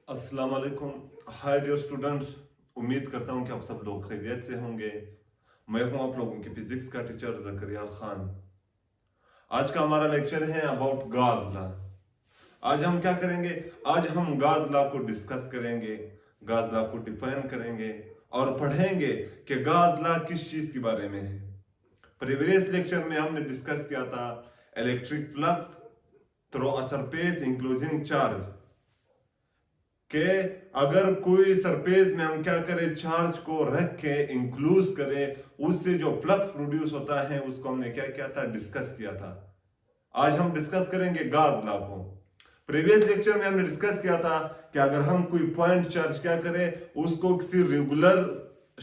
अस्सलाम वालेकुम। Hi dear students, उम्मीद करता हूँ कि आप सब लोग खैरियत से होंगे। मैं हूँ आप लोगों के फिजिक्स का टीचर ज़करिया खान। आज का हमारा लेक्चर है अबाउट गाज लॉ। आज हम क्या करेंगे? आज हम गाज लॉ को डिस्कस करेंगे, गाज लॉ को डिफाइन करेंगे और पढ़ेंगे कि गाज लॉ किस चीज़ के बारे में है। प्रीवियस लेक्चर में हमने डिस्कस किया था electric flux through a surface including charge के अगर कोई सरफेस में हम क्या करें, चार्ज को रख के इंक्लूज करें, उससे जो फ्लक्स प्रोड्यूस होता है उसको हमने क्या किया था, डिस्कस किया था। आज हम डिस्कस करेंगे गाज लॉ को। प्रीवियस लेक्चर में हमने डिस्कस किया था कि अगर हम कोई पॉइंट चार्ज क्या करें, उसको किसी रेगुलर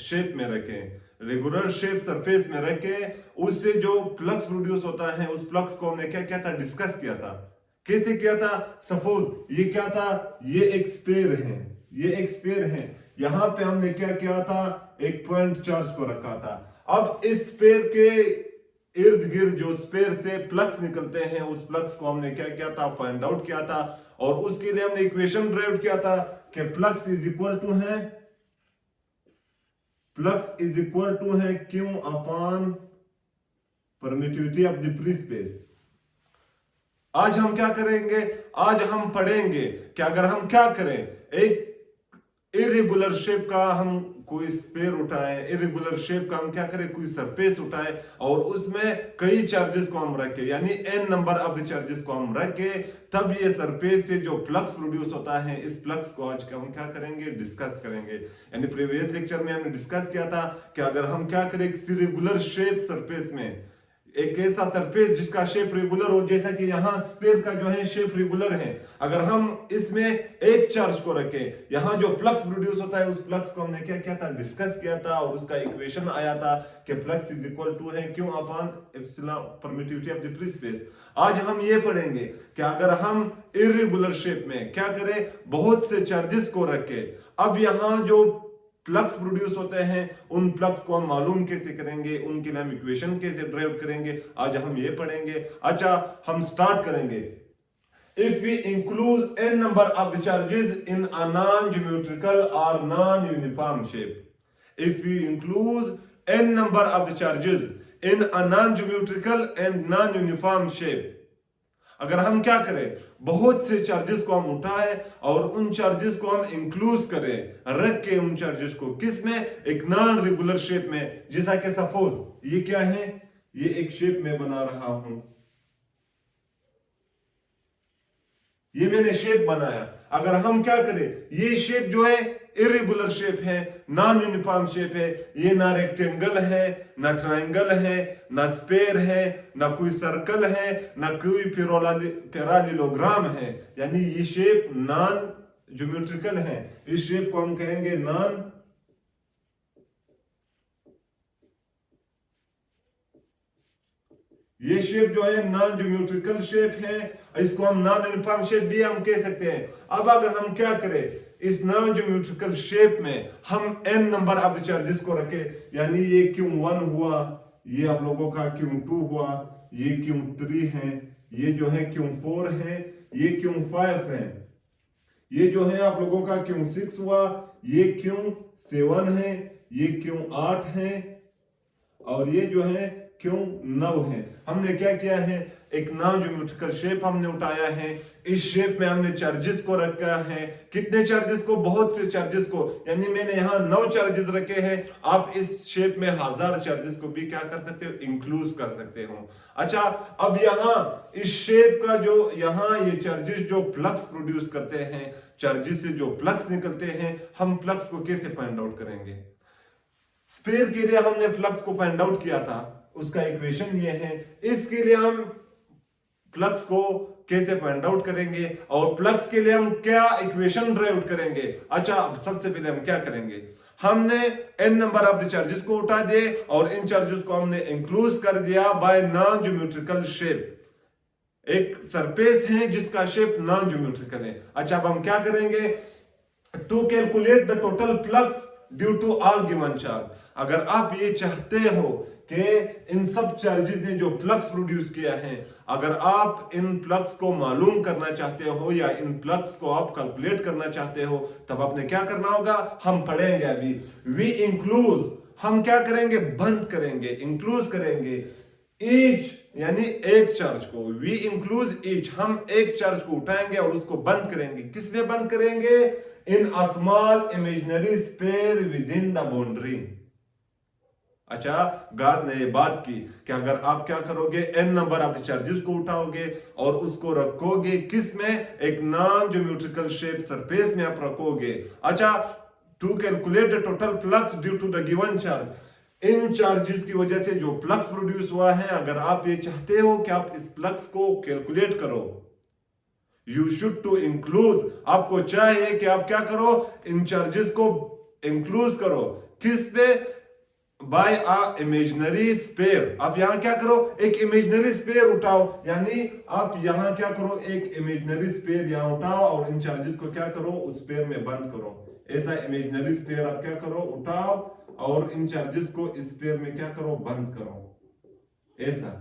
शेप में रखें, रेगुलर शेप सरफेस में रखें, उससे जो फ्लक्स प्रोड्यूस होता है उस फ्लक्स को हमने क्या किया था, डिस्कस किया था। कैसे किया था? सपोज ये क्या था, ये एक स्फीयर है, ये एक स्फीयर है। यहां पे हमने क्या किया था, एक पॉइंट चार्ज को रखा था। अब इस स्फीयर के इर्द गिर्द जो स्फीयर से फ्लक्स निकलते हैं, उस फ्लक्स को हमने क्या किया था, फाइंड आउट किया था। और उसके लिए हमने इक्वेशन ड्राइव किया था कि फ्लक्स इज इक्वल टू है Q upon permittivity of the free space. आज हम क्या करेंगे? आज हम पढ़ेंगे कि अगर हम क्या करें, एक इरेगुलर शेप का हम कोई स्फीयर उठाएं, इरेगुलर शेप का हम क्या करें, कोई सरफेस उठाएं और उसमें कई चार्जेस को हम रखें, यानी n नंबर ऑफ चार्जेस को हम रखें, तब ये सरफेस से जो फ्लक्स प्रोड्यूस होता है, इस फ्लक्स को आज हम क्या करेंगे, डिस्कस करेंगे। यानी प्रीवियस लेक्चर में हमने डिस्कस किया था कि अगर हम क्या करें, किसी रेगुलर शेप सरफेस में, एक ऐसा सरफेस जिसका शेप रेगुलर हो, जैसा कि यहाँ स्फीयर का जो है शेप रेगुलर है, अगर हम इसमें एक चार्ज को रखें, यहाँ जो फ्लक्स प्रोड्यूस होता है उस फ्लक्स को हमने क्या किया था, डिस्कस किया था। और उसका इक्वेशन आया था कि फ्लक्स इज इक्वल टू है Q upon epsilon permittivity of the free space. आज हम ये पढ़ेंगे कि अगर हम इरेगुलर शेप में क्या करें, बहुत से चार्जेस को रखें, अब यहाँ जो फ्लक्स प्रोड्यूस होते हैं उन फ्लक्स को हम मालूम कैसे करेंगे, उनके लिए हम इक्वेशन कैसे ड्राइव करेंगे, आज हम ये पढ़ेंगे। अच्छा, हम स्टार्ट करेंगे। If we include n number of the charges in a non-geometrical or non-uniform shape, if we include n number of the charges in a non-geometrical and non-uniform shape, अगर हम क्या करें, बहुत से चार्जेस को हम उठाएं और उन चार्जेस को हम इंक्लूज करें, रख के उन चार्जेस को किस में, एक नॉन रेगुलर शेप में। जैसा कि सपोज ये क्या है, ये एक शेप में बना रहा हूं, ये मैंने शेप बनाया। अगर हम क्या करें, ये शेप जो है इरेगुलर शेप है, नॉन यूनिफॉर्म शेप है, ये ना रेक्टेंगल है, ना ट्रायंगल है, ना स्फीयर है, ना कोई सर्कल है, ना कोई पैरालेलोग्राम है, यानी ये शेप नॉन ज्योमेट्रिकल है। इस शेप को हम कहेंगे नॉन ये शेप जो है नॉन ज्योमेट्रिकल शेप है, इसको हम नॉन यूनिफॉर्म शेप भी हम कह सकते हैं। अब अगर हम क्या करें, इस नॉन ज्योमेट्रिकल शेप में हम n नंबर ऑफ चार्जेस को रखें, यानी ये Q1 हुआ, ये आप लोगों का Q2 हुआ, ये Q3 है, ये जो है Q4 है, ये Q5 है, ये जो है आप लोगों का Q6 हुआ, ये Q7 है, ये Q8 है और ये जो है Q9 है। हमने क्या किया है, एक नॉन ज्योमेट्रिकल शेप हमने उठाया है, इस शेप में हमने चार्जेस को रखा है। कितने चार्जेस को? बहुत से चार्जेस को, यानी मैंने यहाँ 9 चार्जेस रखे हैं। आप इस शेप में 1000 चार्जेस को भी क्या कर सकते हो, इंक्लूड कर सकते हो। अच्छा, अब यहाँ इस शेप का जो यहाँ ये चार्जेस जो फ्लक्स प्रोड्यूस करते हैं, चार्जेस से जो फ्लक्स निकलते हैं, हम फ्लक्स को कैसे फाइंड आउट करेंगे? स्फीयर के लिए हमने फ्लक्स को फाइंड आउट किया था, उसका इक्वेशन ये है। इसके लिए हम फ्लक्स को कैसे फाइंड आउट करेंगे और फ्लक्स के लिए हम क्या इक्वेशन ड्राइव करेंगे? अच्छा, अब सबसे पहले हम क्या करेंगे, हमने n number of the charges को उठा दिए और इन चार्जेस को हमने इंक्लूड कर दिया बाय नॉन ज्योमेट्रिकल शेप। एक सरफेस है जिसका शेप नॉन ज्योमेट्रिकल है। अच्छा, अब हम क्या करेंगे, to calculate the total flux due to all given charge. अगर आप ये चाहते हो कि इन सब चार्जेस ने जो फ्लक्स प्रोड्यूस किया है, अगर आप इन फ्लक्स को मालूम करना चाहते हो या इन फ्लक्स को आप कैलकुलेट करना चाहते हो, तब आपने क्या करना होगा, हम पढ़ेंगे अभी। वी इंक्लूज, हम क्या करेंगे, बंद करेंगे, इंक्लूज करेंगे ईच यानी एक चार्ज को। वी इंक्लूज ईच, हम एक चार्ज को उठाएंगे और उसको बंद करेंगे। किस में बंद करेंगे, in a small imaginary sphere within the boundary. अच्छा, गाज ने ये बात की कि अगर आप क्या करोगे, n number of the charges को उठाओगे और उसको रखोगे किस में, एक नॉन ज्योमेट्रिकल शेप सरफेस में आप रखोगे। अच्छा, to calculate the total flux due to the given charge, इन चार्जेस की वजह से जो फ्लक्स प्रोड्यूस हुआ है, अगर आप ये चाहते हो कि आप इस फ्लक्स को कैलकुलेट करो, यू शुड टू इंक्लूज, आपको चाहिए कि आप क्या करो, इन चार्जेस को इंक्लूज करो। किस पे, बाय अ इमेजिनरी स्पेयर। आप यहां क्या करो, एक इमेजिनरी स्पेयर उठाओ, यानी आप यहां क्या करो, एक इमेजिनरी स्पेयर यहां उठाओ और इन चार्जेस को क्या करो, उस स्पेयर में बंद करो। ऐसा इमेजिनरी स्पेयर आप क्या करो, उठाओ और इन चार्जेस को इस स्पेयर में क्या करो, बंद करो। ऐसा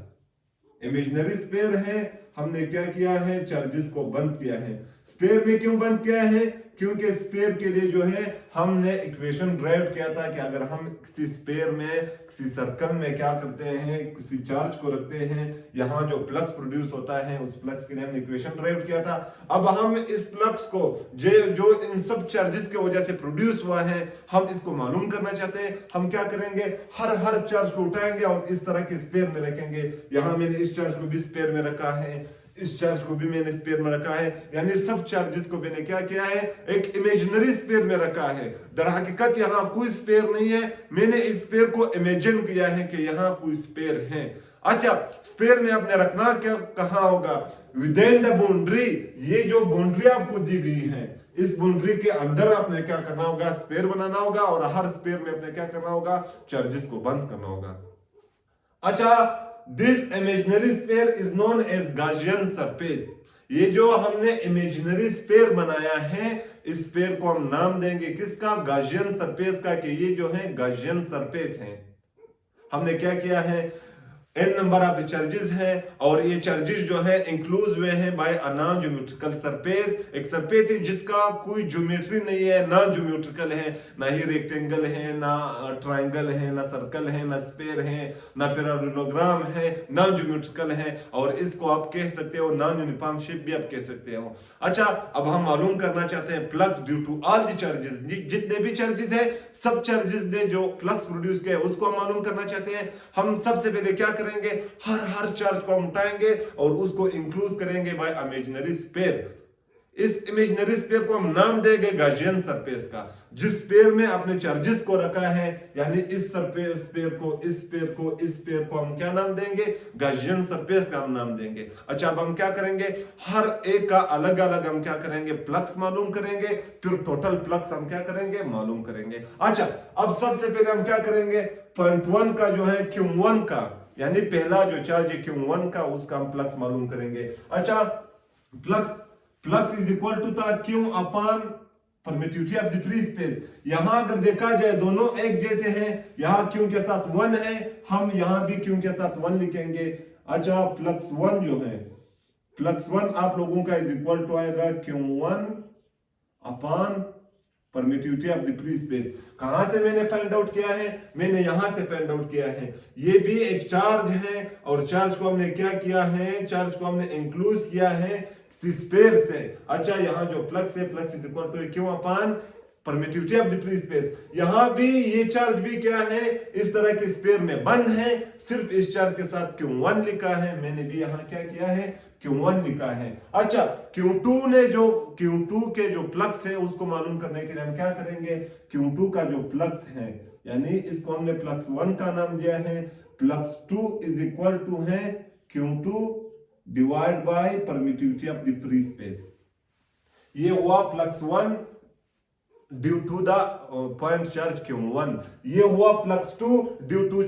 इमेजिनरी स्पेयर है, हमने क्या किया है, चार्जेस को बंद किया है। स्पेयर में क्यों बंद किया है, क्योंकि स्पेयर के लिए जो है हमने इक्वेशन ड्राइव किया था कि अगर हम किसी स्पेयर में, किसी सर्कल में क्या करते हैं, किसी चार्ज को रखते हैं, यहां जो फ्लक्स प्रोड्यूस होता है, उस फ्लक्स के लिए हमने इक्वेशन ड्राइव किया था। अब हम इस फ्लक्स को जो इन सब चार्जेस की वजह से प्रोड्यूस हुआ है, हम इसको मालूम करना चाहते हैं। हम क्या करेंगे, हर चार्ज को उठाएंगे और इस तरह के स्पेयर में रखेंगे। यहां मैंने इस चार्ज को भी स्पेयर में रखा है, इस चार्ज को भी मैंने स्पेयर में रखा है, यानी सब चार्जेस को मैंने क्या किया है, एक इमेजिनरी स्पेयर में रखा है। दर हकीकत यहां कोई स्पेयर नहीं है, मैंने इस स्पेयर को इमेजिन किया है कि यहां कोई स्पेयर है। अच्छा, स्पेयर में आपने रखना क्या, कहां होगा, विद इन द बाउंड्री। ये जो बाउंड्री आपको दी गई है, इस बाउंड्री के अंदर आपने क्या करना होगा, स्पेयर बनाना होगा और हर स्पेयर में आपने क्या करना होगा, चार्जेस को बंद करना होगा। अच्छा, this imaginary sphere is known as Gaussian surface. ये जो हमने इमेजिनरी स्पेयर बनाया है, इस स्पेयर को हम नाम देंगे किसका, गॉसियन सरफेस का, कि ये जो है गॉसियन सरफेस है। हमने क्या किया है, n नंबर ऑफ चार्जेस है और ये चार्जेस जो है इंक्लूज हुए हैं by a non geometrical surface. एक सरफेस है जिसका कोई ज्योमेट्री नहीं है, नॉन ज्योमेट्रिकल है, ना ही रेक्टेंगल है, ना ट्रायंगल है, ना सर्कल है, ना स्फीयर है, ना पैरेललोग्राम है, नॉन ज्योमेट्रिकल है। और इसको आप कह सकते हो नॉन यूनिफॉर्म शेप भी आप कह सकते हो। अच्छा, अब हम मालूम करना चाहते हैं flux due to all the charges, जितने भी चार्जेस है, सब चार्जेस ने जो फ्लक्स प्रोड्यूस किया है उसको हम मालूम करना चाहते हैं। हम सबसे पहले क्या करेंगे, हर चार्ज को हम उठाएंगे और उसको इंक्लूज करेंगे बाय इमेजिनरी स्पेयर। इस इमेजिनरी स्पेयर को हम नाम देंगे गॉसियन सरफेस का। जिस स्पेयर में आपने चार्जेस को रखा है, यानी इस स्पेयर को, इस स्पेयर को, इस स्पेयर को हम क्या नाम देंगे, गॉसियन सरफेस का हम नाम देंगे। अच्छा, अब हम क्या करेंगे, हर एक का अलग अलग हम क्या करेंगे, फ्लक्स मालूम करेंगे, फिर टोटल फ्लक्स हम क्या करेंगे, मालूम करेंगे। अच्छा, अब सबसे पहले हम क्या करेंगे, पॉइंट 1 का जो है Q1 का, यानी पहला जो चार्ज है Q1 का, उसका हम फ्लक्स मालूम करेंगे। अच्छा, फ्लक्स इज इक्वल टू था Q upon permittivity of the free space. यहां अगर देखा जाए दोनों एक जैसे हैं, यहां Q के साथ 1 है, हम यहां भी Q के साथ 1 लिखेंगे। अच्छा, फ्लक्स 1 जो है, फ्लक्स 1 आप लोगों का इज इक्वल टू आएगा Q1 upon permittivity of the free space. कहां से मैंने फाइंड आउट किया है, मैंने यहां से फाइंड आउट किया है। ये भी एक चार्ज है और चार्ज को हमने क्या किया है, चार्ज को हमने इंक्लूज किया है स्पेयर से। अच्छा, यहां जो फ्लक्स है, flux is equal to Q upon permittivity of the free space. यहां भी ये चार्ज भी क्या है, इस तरह के स्पेयर में बंद है, सिर्फ इस चार्ज के साथ Q1 लिखा है, मैंने भी यहां क्या किया है, Q1 लिखा है। अच्छा, Q2 के जो फ्लक्स है उसको मालूम करने के लिए हम क्या करेंगे, Q2 का जो फ्लक्स है, यानी इसको हमने फ्लक्स 1 का नाम दिया है, फ्लक्स 2 इज इक्वल टू है Q2 divide by permittivity of the free space. ये हुआ flux 1 due to the point charge Q1, ये हुआ flux 2 due to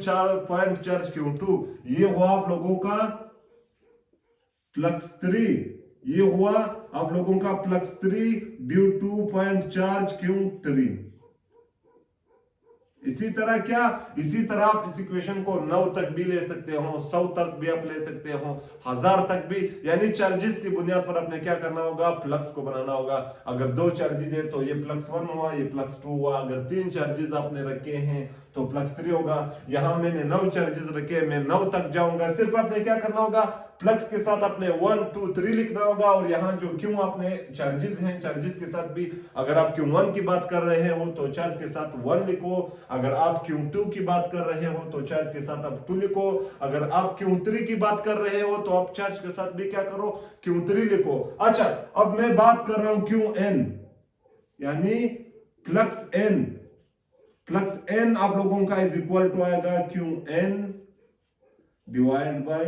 point charge Q2, ये हुआ आप लोगों का फ्लक्स 3, ये हुआ आप लोगों का flux 3 due to point charge Q3। इसी तरह क्या, इसी तरह आप इस इक्वेशन को 9 तक भी ले सकते हो, 100 तक भी आप ले सकते हो, 1000 तक भी। यानी चार्जेस की बुनियाद पर आपने क्या करना होगा, फ्लक्स को बनाना होगा। अगर 2 चार्जेस है तो ये +1 हुआ, ये +2 हुआ। अगर 3 चार्जेस आपने रखे हैं तो +3 होगा। यहां मैंने 9 चार्जेस रखे, मैं 9 तक जाऊंगा। सिर्फ आपने क्या करना होगा, फ्लक्स के साथ अपने 1 2 3 लिखना होगा। और यहाँ जो क्यों आपने चार्जेस हैं, चार्जेस के साथ भी अगर आप Q1 की बात कर रहे हो तो चार्ज के साथ 1 लिखो। अगर आप Q2 की बात कर रहे हो तो चार्ज के साथ आप 2 लिखो। अगर आप Q3 की बात कर रहे हो तो आप चार्ज के साथ भी क्या करो, Q3 लिखो। अच्छा, अब मैं बात कर रहा हूं Qn, यानी फ्लक्स n। फ्लक्स n आप लोगों का इज इक्वल टू आएगा Qn divide by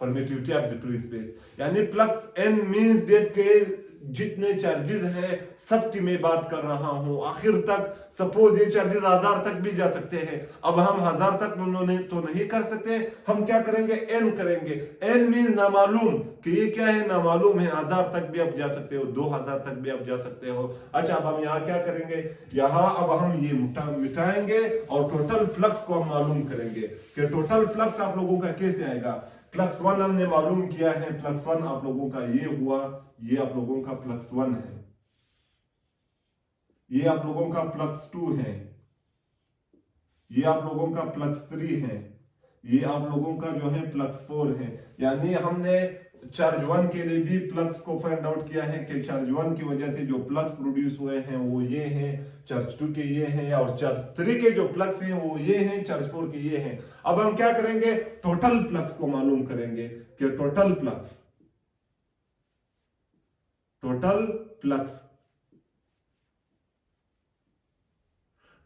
permittivity of the free space. यानी फ्लक्स n मींस डेट के जितने चार्जेस हैं सबकी मैं बात कर रहा हूं आखिर तक। सपोज ये चार्जेस 1000 तक भी जा सकते हैं। अब हम 1000 तक तो नहीं कर सकते, हम क्या करेंगे, n करेंगे। n मींस नामालूम, कि ये क्या है, नामालूम है। 1000 तक भी आप जा सकते हो, 2000 तक भी आप जा सकते हो। अच्छा, अब हम यहाँ क्या करेंगे, यहाँ अब हम ये मिटाएंगे और टोटल फ्लक्स को हम मालूम करेंगे कि टोटल फ्लक्स आप लोगों का कैसे आएगा। +1 हमने मालूम किया है, +1 आप लोगों का ये हुआ, ये आप लोगों का +1 है, ये आप लोगों का +2 है, ये आप लोगों का +3 है, ये आप लोगों का जो है +4 है। यानी हमने चार्ज 1 के लिए भी फ्लक्स को फाइंड आउट किया है कि चार्ज 1 की वजह से जो फ्लक्स प्रोड्यूस हुए हैं वो ये हैं, चार्ज 2 के ये हैं, और चार्ज 3 के जो फ्लक्स हैं वो ये हैं, चार्ज 4 के ये हैं। अब हम क्या करेंगे, टोटल फ्लक्स को मालूम करेंगे कि टोटल फ्लक्स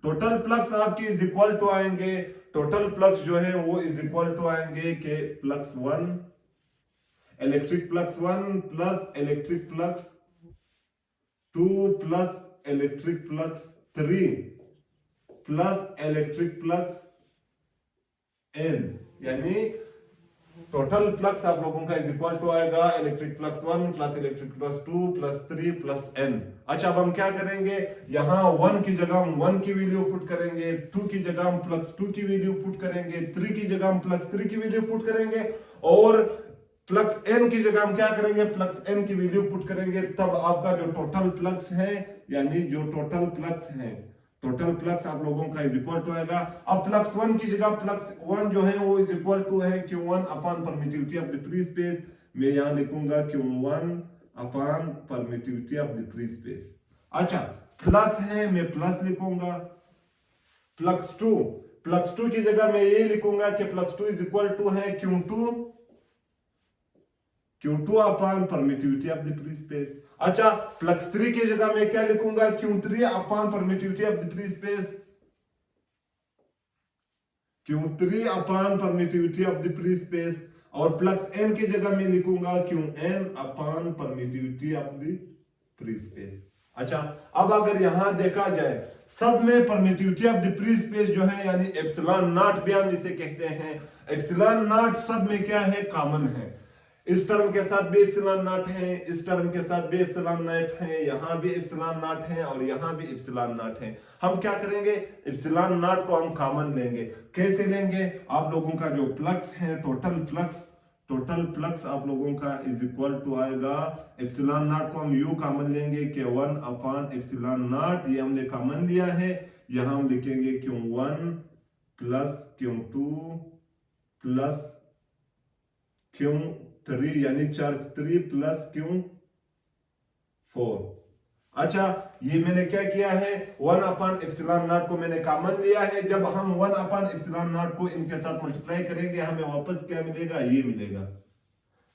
टोटल फ्लक्स आपकी इज इक्वल टू आएंगे, टोटल फ्लक्स जो है वो इज इक्वल टू आएंगे कि +1 electric flux 1 plus electric flux 2 plus electric flux 3 plus electric flux n। यानी टोटल फ्लक्स आप लोगों का इज इक्वल टू आएगा electric flux 1 plus electric flux 2 plus 3 plus n। अच्छा, अब हम क्या करेंगे, यहां 1 की जगह हम 1 की वैल्यू पुट करेंगे, 2 की जगह हम +2 की वैल्यू पुट करेंगे, 3 की जगह हम +3 की वैल्यू पुट करेंगे, और फ्लक्स n की जगह हम क्या करेंगे, फ्लक्स n की वैल्यू पुट करेंगे। तब आपका जो टोटल फ्लक्स है, यानी जो टोटल फ्लक्स है, टोटल फ्लक्स आप लोगों का इज इक्वल टू आएगा। अब फ्लक्स 1 की जगह फ्लक्स 1 जो है वो इज इक्वल टू है Q1 upon permittivity of the free space. मैं यहां लिखूंगा Q1 upon permittivity of the free space. अच्छा, प्लस है, मैं प्लस लिखूंगा। फ्लक्स 2 की जगह मैं ये लिखूंगा कि +2 इज इक्वल टू है Q2 upon permittivity of the free space. अच्छा, +3 की जगह मैं क्या लिखूंगा, Q3 upon permittivity of the free space, Q3 upon permittivity of the free space. और +n की जगह मैं लिखूंगा Qn upon permittivity of the free space. अच्छा, अब अगर यहां देखा जाए, सब में permittivity of the free space जो है, यानी एप्सिलॉन नॉट भी हम इसे कहते हैं, एप्सिलॉन नॉट सब में क्या है, कॉमन है। इस टर्म के साथ भी एप्सिलॉन नॉट है, इस टर्म के साथ भी एप्सिलॉन नॉट है, यहां भी एप्सिलॉन नॉट है, और यहां भी एप्सिलॉन नॉट है। हम क्या करेंगे, एप्सिलॉन नॉट को हम कॉमन लेंगे। कैसे लेंगे, आप लोगों का जो फ्लक्स है, टोटल फ्लक्स आप लोगों का इज इक्वल टू आएगा, एप्सिलॉन नॉट को हम यू कॉमन लेंगे कि 1 अपॉन एप्सिलॉन नॉट, ये हमने कॉमन लिया है। यहां हम लिखेंगे Q1 plus Q2 plus Q3, यानी चार्ज 3 प्लस Q4। अच्छा, ये मैंने क्या किया है, 1 अपॉन एप्सिलॉन नॉट को मैंने कॉमन लिया है। जब हम 1 अपॉन एप्सिलॉन नॉट को इनके साथ मल्टीप्लाई करेंगे, हमें वापस क्या मिलेगा, ये मिलेगा।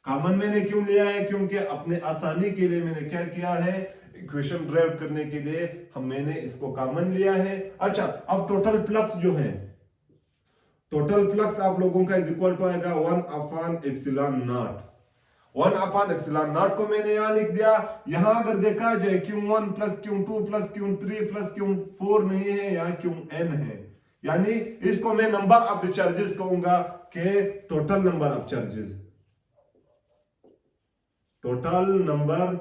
कॉमन मैंने क्यों लिया है, क्योंकि अपने आसानी के लिए मैंने क्या किया है, इक्वेशन ड्राइव करने के लिए मैंने इसको कॉमन लिया है। अच्छा, अब टोटल फ्लक्स जो है, टोटल फ्लक्स आप लोगों का इज इक्वल टू आएगा 1 upon epsilon not. 1 upon epsilon not को मैंने यहां लिख दिया। यहां अगर देखा जाए Q1 plus Q2 plus Q3 plus Q4 नहीं है, यहां Qn है। यानी इसको मैं नंबर ऑफ द चार्जेस कहूंगा कि total number of charges, total number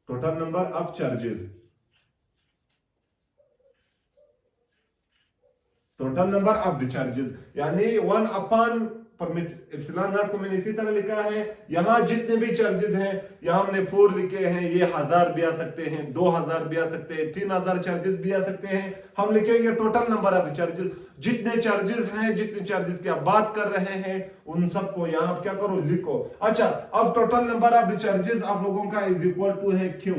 total number of charges, total number of the charges, यानी 1 अपॉन परमिट एप्सिलॉन नॉट को मैंने इसी तरह लिखा है। यहां जितने भी चार्जेस हैं, यहां हमने 4 लिखे हैं, ये 1000 भी आ सकते हैं, 2000 भी आ सकते हैं, 3000 चार्जेस भी आ सकते हैं। हम लिखेंगे टोटल नंबर ऑफ चार्जेस, जितने चार्जेस हैं, जितने चार्जेस की आप बात कर रहे हैं, उन सबको यहां आप क्या करो, लिखो। अच्छा, अब टोटल नंबर ऑफ चार्जेस आप लोगों का इज इक्वल टू है क्यू,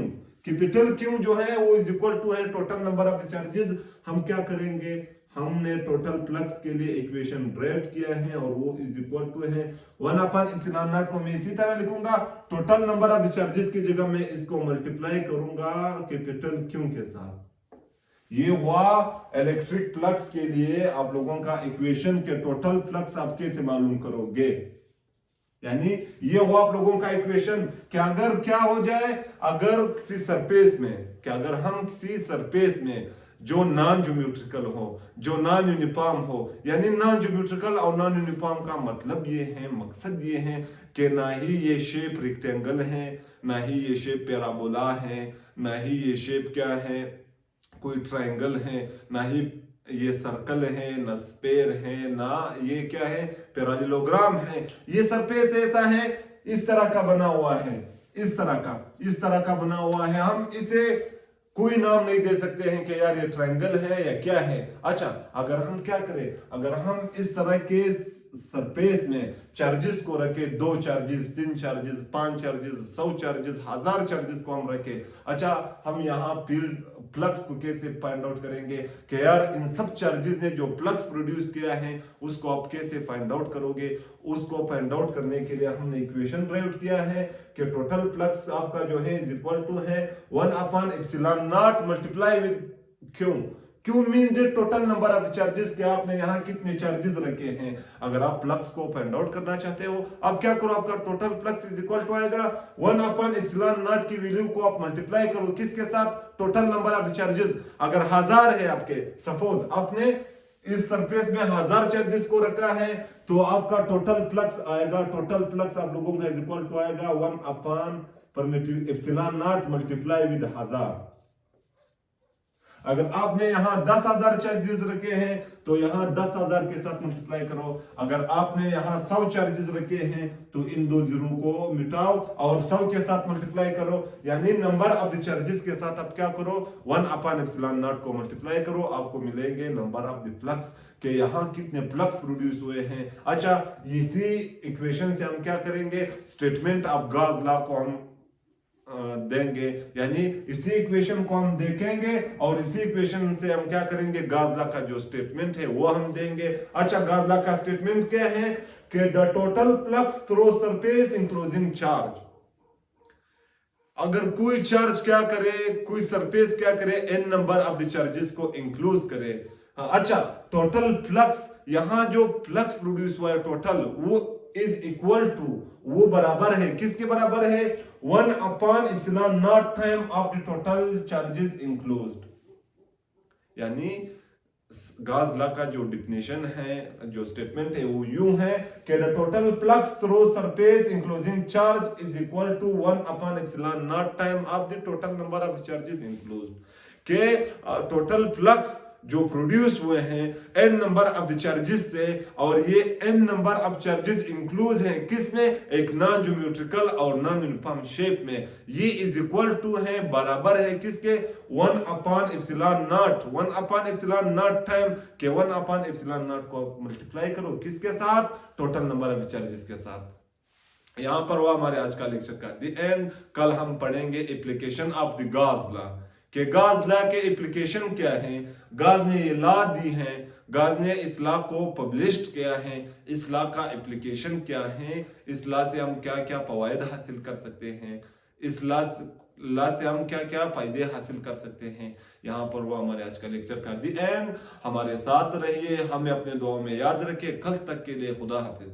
कैपिटल क्यू जो है वो इज इक्वल टू है टोटल नंबर ऑफ चार्जेस। हम क्या करेंगे, हमने टोटल फ्लक्स के लिए इक्वेशन ड्राइव किया है और वो इज इक्वल टू है 1 अपॉन एप्सिलॉन नॉट को मैं इसी तरह लिखूंगा, टोटल नंबर ऑफ चार्जेस की जगह मैं इसको मल्टीप्लाई करूंगा कैपिटल क्यू के साथ। ये हुआ इलेक्ट्रिक फ्लक्स के लिए आप लोगों का इक्वेशन के टोटल फ्लक्स आप कैसे मालूम करोगे, यानी ये हुआ आप लोगों का इक्वेशन कि अगर क्या हो जाए, अगर किसी सरफेस में, कि अगर हम किसी सरफेस में जो नॉन ज्योमेट्रिकल हो, जो नॉन यूनिफॉर्म हो, यानी नॉन ज्योमेट्रिकल और नॉन यूनिफॉर्म का मतलब ये है, मकसद ये है कि ना ही ये शेप रेक्टेंगल है, ना ही ये शेप पैराबोला है, ना ही ये शेप क्या है कोई ट्रायंगल है, ना ही ये सर्कल है, ना स्पेयर है, ना ये क्या है पैरेललोग्राम है। ये सरफेस ऐसा है, इस तरह का बना हुआ है, इस तरह का बना हुआ है। हम इसे कोई नाम नहीं दे सकते हैं कि यार ये ट्रायंगल है या क्या है। अच्छा, अगर हम क्या करें, अगर हम इस तरह के सरफेस में चार्जेस को रखे, 2 charges, 3 charges, 5 charges, 100 charges, 1000 charges को हम रखे, अच्छा हम यहाँ फील्ड फ्लक्स को कैसे फाइंड आउट करेंगे कि यार इन सब चार्जेस ने जो फ्लक्स प्रोड्यूस किया है उसको आप कैसे फाइंड आउट करोगे। उसको फाइंड आउट करने के लिए हमने इक्वेशन ड्राइव किया है कि टोटल फ्लक्स आपका जो है इज इक्वल टू है 1 upon epsilon not multiply with Q. Q mean the total number of charges, कि आपने यहाँ कितने चार्जेस रखे हैं। अगर आप फ्लक्स को फाइंड आउट करना चाहते हो, आप क्या करो, आपका total flux is equal to आएगा 1 अपॉन एप्सिलॉन नॉट की वैल्यू को आप मल्टीप्लाई करो किसके साथ, टोटल नंबर ऑफ चार्जेस। अगर 1000 है आपके, सपोज आपने इस सरफेस में 1000 चार्जेस को रखा है, तो आपका टोटल फ्लक्स आएगा, टोटल फ्लक्स आप लोगों का इज इक्वल टू आएगा 1 upon primitive epsilon not multiply with 1000। अगर आपने यहां 10,000 चार्जेस रखे हैं तो यहां 10,000 के साथ मल्टीप्लाई करो। अगर आपने यहां 100 चार्जेस रखे हैं तो इन 2 जीरो को मिटाओ और 100 के साथ मल्टीप्लाई करो, यानी नंबर ऑफ द चार्जेस के साथ आप क्या करो, 1 अपॉन एप्सिलॉन नॉट को मल्टीप्लाई करो, आपको मिलेंगे नंबर ऑफ द फ्लक्स के यहाँ कितने फ्लक्स प्रोड्यूस हुए हैं। अच्छा, इसी इक्वेशन से हम क्या करेंगे, स्टेटमेंट ऑफ गॉस लॉ को हम देंगे, यानी इसी इक्वेशन को हम देखेंगे और इसी इक्वेशन से हम क्या करेंगे, गॉस लॉ का जो स्टेटमेंट है वो हम देंगे। अच्छा, गॉस लॉ का स्टेटमेंट क्या है कि the total flux through surface enclosing charge, अगर कोई चार्ज क्या करे, कोई सरफेस क्या करे, n number of the charges को इंक्लूड करे। अच्छा, टोटल फ्लक्स, यहां जो फ्लक्स प्रोड्यूस हुआ है टोटल, वो इज इक्वल टू, वो बराबर है, किसके बराबर है, 1 upon epsilon naught time of the total charges enclosed. यानी गॉस लॉ का जो डिफिनेशन है, जो स्टेटमेंट है वो यूं है कि the total flux through surface enclosing charge is equal to 1 upon epsilon naught time of the total number of charges enclosed, के टोटल फ्लक्स जो प्रोड्यूस हुए हैं n number of the charges से, और ये n number of charges include हैं किसमें, एक नॉन ज्योमेट्रिकल और नॉन यूनिफॉर्म शेप में, ये इज इक्वल टू है, बराबर है किसके, 1 upon epsilon not, 1 upon epsilon naught time के 1 अपॉन एप्सिलॉन नॉट को मल्टीप्लाई करो किसके साथ, टोटल नंबर ऑफ चार्जेस के साथ। यहां पर वो हमारे आज का लेक्चर का द एंड। कल हम पढ़ेंगे application of the Gauss law, कि गॉस लॉ के एप्लीकेशन क्या है, गॉस ने ये लॉ दी है, गॉस ने इस लॉ को पब्लिश्ड किया है, इस लॉ का एप्लीकेशन क्या है, इस लॉ से हम क्या क्या फवायद हासिल कर सकते हैं, इस लॉ से हम क्या क्या फायदे हासिल कर सकते हैं। यहाँ पर वो हमारे आज का लेक्चर का दी एंड। हमारे साथ रहिए, हमें अपने दुआओं में याद रखिए। कल तक के लिए खुदा हाफिज।